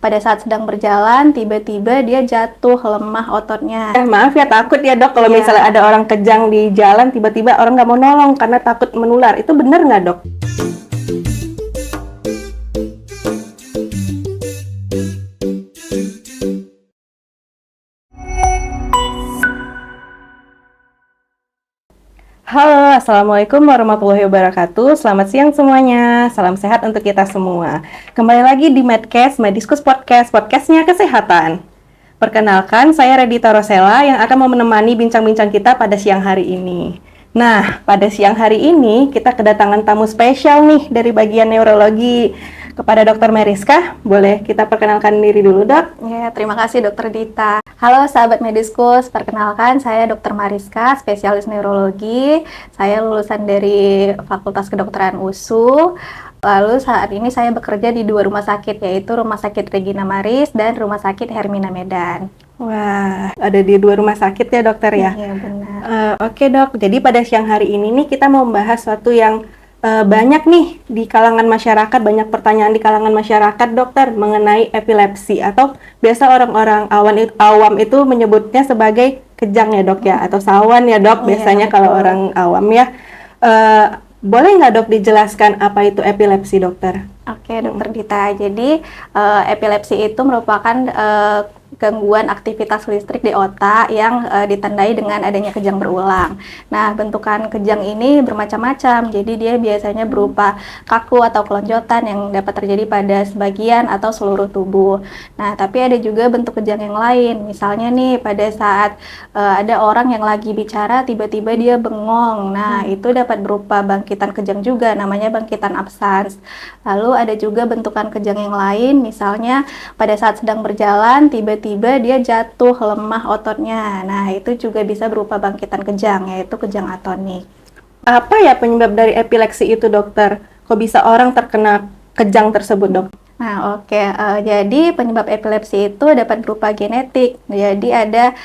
pada saat sedang berjalan tiba-tiba dia jatuh, lemah ototnya. Maaf ya, takut ya dok kalau misalnya ada orang kejang di jalan tiba-tiba orang nggak mau nolong karena takut menular. Itu benar nggak dok? Halo, Assalamualaikum warahmatullahi wabarakatuh. Selamat siang semuanya. Salam sehat untuk kita semua. Kembali lagi di Medcast, Mediskus Podcast, podcastnya kesehatan. Perkenalkan, saya Redita Rosella yang akan menemani bincang-bincang kita pada siang hari ini. Nah, pada siang hari ini kita kedatangan tamu spesial nih dari bagian neurologi. Kepada Dr. Mariska, boleh kita perkenalkan diri dulu, Dok? Ya, terima kasih Dr. Dita. Halo sahabat Mediskus, perkenalkan saya Dr. Mariska, spesialis neurologi. Saya lulusan dari Fakultas Kedokteran USU. Lalu saat ini saya bekerja di 2 rumah sakit, yaitu Rumah Sakit Regina Maris dan Rumah Sakit Hermina Medan. Wah, ada di 2 rumah sakit ya dokter ya? Iya, benar. Oke dok, jadi pada siang hari ini nih kita mau membahas suatu yang banyak nih di kalangan masyarakat, banyak pertanyaan di kalangan masyarakat dokter mengenai epilepsi atau biasa orang-orang awam itu menyebutnya sebagai kejang ya dok ya, atau sawan ya dok biasanya Iya, kalau betul. orang awam ya. Boleh nggak dok dijelaskan apa itu epilepsi dokter? Oke, Dokter Dita. Jadi, epilepsi itu merupakan gangguan aktivitas listrik di otak yang ditandai dengan adanya kejang berulang. Nah, bentukan kejang ini bermacam-macam. Jadi, dia biasanya berupa kaku atau kelonjotan yang dapat terjadi pada sebagian atau seluruh tubuh. Nah, tapi ada juga bentuk kejang yang lain. Misalnya nih, pada saat ada orang yang lagi bicara, tiba-tiba dia bengong. Nah, itu dapat berupa bangkitan kejang juga, namanya bangkitan absans. Lalu ada juga bentukan kejang yang lain, misalnya pada saat sedang berjalan tiba-tiba dia jatuh, lemah ototnya. Nah, itu juga bisa berupa bangkitan kejang, yaitu kejang atonik. Apa ya penyebab dari epilepsi itu dokter? Kok bisa orang terkena kejang tersebut dok? Nah, oke. Jadi penyebab epilepsi itu dapat berupa genetik. Jadi ada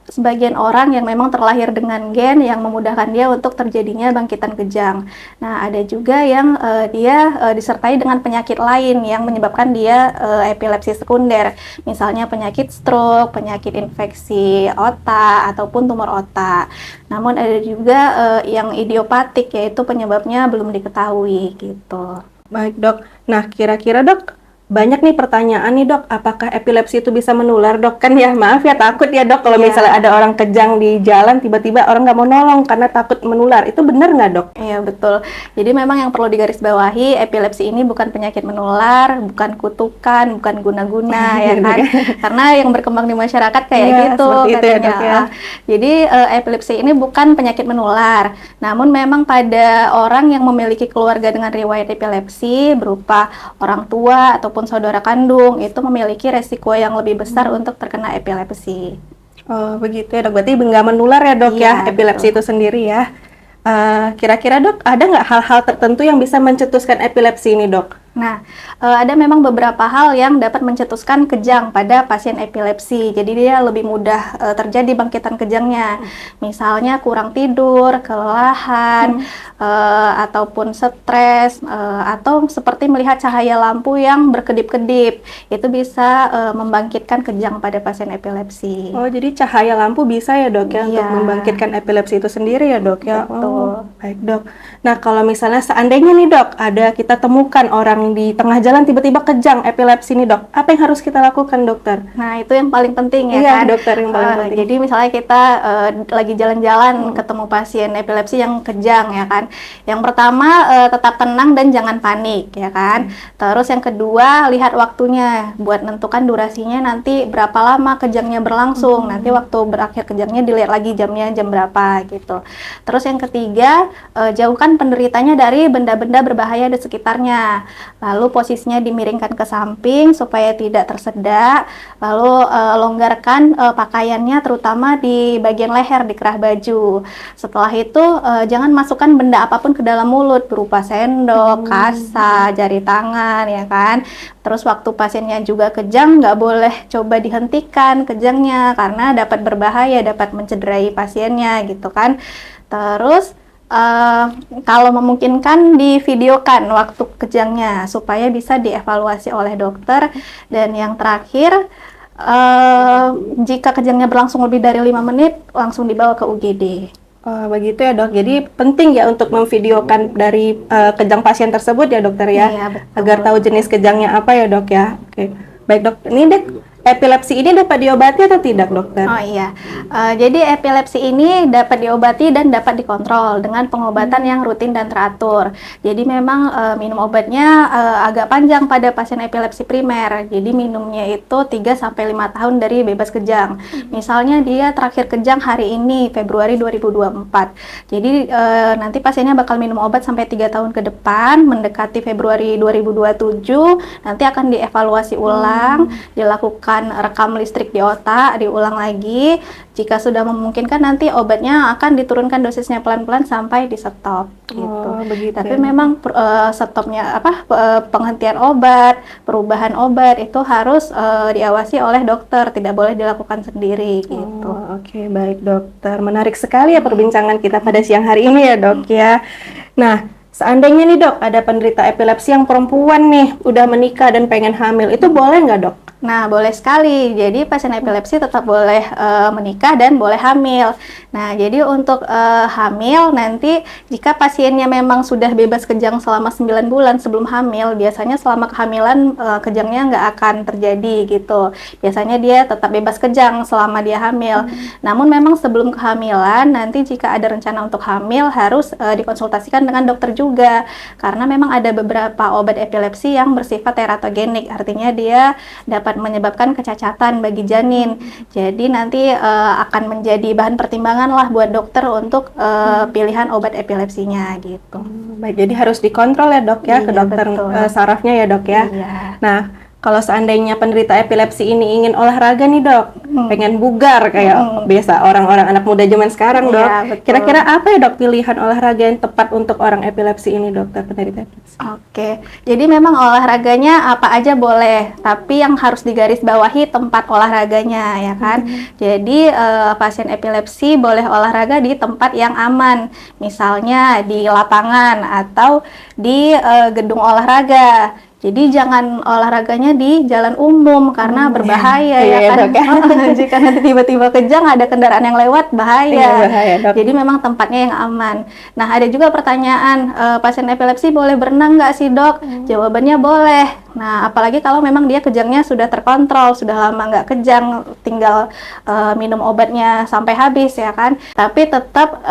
sebagian orang yang memang terlahir dengan gen yang memudahkan dia untuk terjadinya bangkitan kejang. Nah, ada juga yang dia disertai dengan penyakit lain yang menyebabkan dia epilepsi sekunder. Misalnya penyakit stroke, penyakit infeksi otak, ataupun tumor otak. Namun ada juga yang idiopatik, yaitu penyebabnya belum diketahui gitu. Baik dok, nah kira-kira dok, banyak nih pertanyaan nih dok, apakah epilepsi itu bisa menular dok? Kan ya maaf ya takut ya dok kalau misalnya ada orang kejang di jalan tiba-tiba orang nggak mau nolong karena takut menular, itu benar nggak dok? Iya betul, jadi memang yang perlu digarisbawahi, epilepsi ini bukan penyakit menular, bukan kutukan, bukan guna-guna ya kan, karena yang berkembang di masyarakat kayak gitu seperti itu ya katanya. dok ya. Jadi epilepsi ini bukan penyakit menular, namun memang pada orang yang memiliki keluarga dengan riwayat epilepsi berupa orang tua ataupun saudara kandung itu memiliki resiko yang lebih besar untuk terkena epilepsi. Oh begitu ya dok, berarti nggak menular ya dok Iya, ya, epilepsi betul. itu sendiri ya. Kira-kira dok, ada nggak hal-hal tertentu yang bisa mencetuskan epilepsi ini dok? Nah, ada memang beberapa hal yang dapat mencetuskan kejang pada pasien epilepsi. Jadi dia lebih mudah terjadi bangkitan kejangnya. Misalnya kurang tidur, kelelahan, ataupun stres, atau seperti melihat cahaya lampu yang berkedip-kedip. Itu bisa membangkitkan kejang pada pasien epilepsi. Oh jadi cahaya lampu bisa ya dok ya untuk Iya. membangkitkan epilepsi itu sendiri ya dok ya? Betul. Oh baik dok. Nah kalau misalnya seandainya nih dok, ada kita temukan orang di tengah jalan tiba-tiba kejang epilepsi nih dok, apa yang harus kita lakukan dokter? Nah, itu yang paling penting ya Iya kan? dokter, yang paling penting. Jadi misalnya kita lagi jalan-jalan ketemu pasien epilepsi yang kejang ya kan. Yang pertama tetap tenang dan jangan panik ya kan. Terus yang kedua lihat waktunya buat menentukan durasinya nanti berapa lama kejangnya berlangsung. Nanti waktu berakhir kejangnya dilihat lagi jamnya jam berapa gitu. Terus yang ketiga jauhkan penderitanya dari benda-benda berbahaya di sekitarnya. Lalu posisinya dimiringkan ke samping supaya tidak tersedak. Lalu longgarkan pakaiannya terutama di bagian leher, di kerah baju. Setelah itu jangan masukkan benda apapun ke dalam mulut berupa sendok, kasa, jari tangan ya kan. Terus waktu pasiennya juga kejang nggak boleh coba dihentikan kejangnya karena dapat berbahaya, dapat mencederai pasiennya gitu kan. Terus kalau memungkinkan divideokan waktu kejangnya supaya bisa dievaluasi oleh dokter. Dan yang terakhir, jika kejangnya berlangsung lebih dari 5 menit, langsung dibawa ke UGD. Oh, begitu ya dok. Jadi penting ya untuk memvideokan dari kejang pasien tersebut ya dokter ya, Iya, betul. agar tahu jenis kejangnya apa ya dok ya. Oke, baik dok. Ini dek, epilepsi ini dapat diobati atau tidak dokter? Oh iya, jadi epilepsi ini dapat diobati dan dapat dikontrol dengan pengobatan yang rutin dan teratur. Jadi memang minum obatnya agak panjang pada pasien epilepsi primer. Jadi minumnya itu 3-5 tahun dari bebas kejang. Misalnya dia terakhir kejang hari ini, Februari 2024. Jadi nanti pasiennya bakal minum obat sampai 3 tahun ke depan, mendekati Februari 2027, nanti akan dievaluasi ulang, dilakukan rekam listrik di otak, diulang lagi. Jika sudah memungkinkan nanti obatnya akan diturunkan dosisnya pelan-pelan sampai di stop gitu. Oh, begitu. Tapi memang stopnya penghentian obat, perubahan obat itu harus diawasi oleh dokter, tidak boleh dilakukan sendiri gitu. Oh, oke, baik dokter. Menarik sekali ya perbincangan kita pada siang hari ini ya dok ya. Nah, seandainya nih dok, ada penderita epilepsi yang perempuan nih, udah menikah dan pengen hamil, itu boleh nggak dok? Nah, boleh sekali. Jadi pasien epilepsi tetap boleh menikah dan boleh hamil. Nah, jadi untuk hamil nanti jika pasiennya memang sudah bebas kejang selama 9 bulan sebelum hamil, biasanya selama kehamilan kejangnya nggak akan terjadi gitu. Biasanya dia tetap bebas kejang selama dia hamil. Namun memang sebelum kehamilan, nanti jika ada rencana untuk hamil harus dikonsultasikan dengan dokter juga. Karena memang ada beberapa obat epilepsi yang bersifat teratogenik, artinya dia dapat menyebabkan kecacatan bagi janin. Jadi nanti akan menjadi bahan pertimbangan lah buat dokter untuk pilihan obat epilepsinya gitu. Baik, jadi harus dikontrol ya dok ya, ke Iya, dokter betul. sarafnya ya dok ya. Iya. Nah, kalau seandainya penderita epilepsi ini ingin olahraga nih dok, pengen bugar kayak biasa orang-orang anak muda zaman sekarang dok. Iya, betul. Kira-kira apa ya dok pilihan olahraga yang tepat untuk orang epilepsi ini dokter, penderita epilepsi? Oke, jadi memang olahraganya apa aja boleh, tapi yang harus digarisbawahi tempat olahraganya ya kan. Jadi pasien epilepsi boleh olahraga di tempat yang aman, misalnya di lapangan atau di gedung olahraga. Jadi jangan olahraganya di jalan umum karena berbahaya ya Iya, kan. dok, ya. Jika nanti tiba-tiba kejang ada kendaraan yang lewat Iya, bahaya. bahaya, dok. Jadi memang tempatnya yang aman. Nah, ada juga pertanyaan, pasien epilepsi boleh berenang nggak sih dok? Jawabannya boleh. Nah, apalagi kalau memang dia kejangnya sudah terkontrol, sudah lama nggak kejang, tinggal minum obatnya sampai habis ya kan. Tapi tetap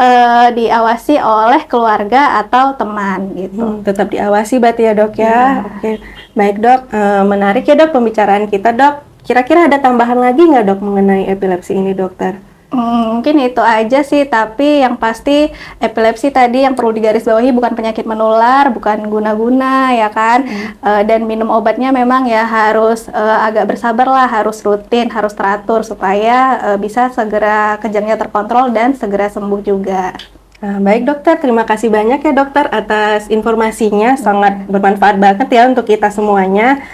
diawasi oleh keluarga atau teman gitu. Tetap diawasi berarti ya dok ya. Oke, baik dok. Menarik ya dok pembicaraan kita dok. Kira-kira ada tambahan lagi nggak dok mengenai epilepsi ini dokter? Mungkin itu aja sih, tapi yang pasti epilepsi tadi yang perlu digarisbawahi bukan penyakit menular, bukan guna-guna ya kan. Dan minum obatnya memang ya harus agak bersabar lah, harus rutin, harus teratur supaya bisa segera kejangnya terkontrol dan segera sembuh juga. Nah, baik dokter, terima kasih banyak ya dokter atas informasinya, sangat bermanfaat banget ya untuk kita semuanya.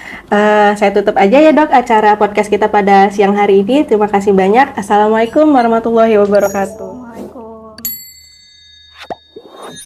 Saya tutup aja ya dok acara podcast kita pada siang hari ini. Terima kasih banyak. Assalamualaikum warahmatullahi wabarakatuh.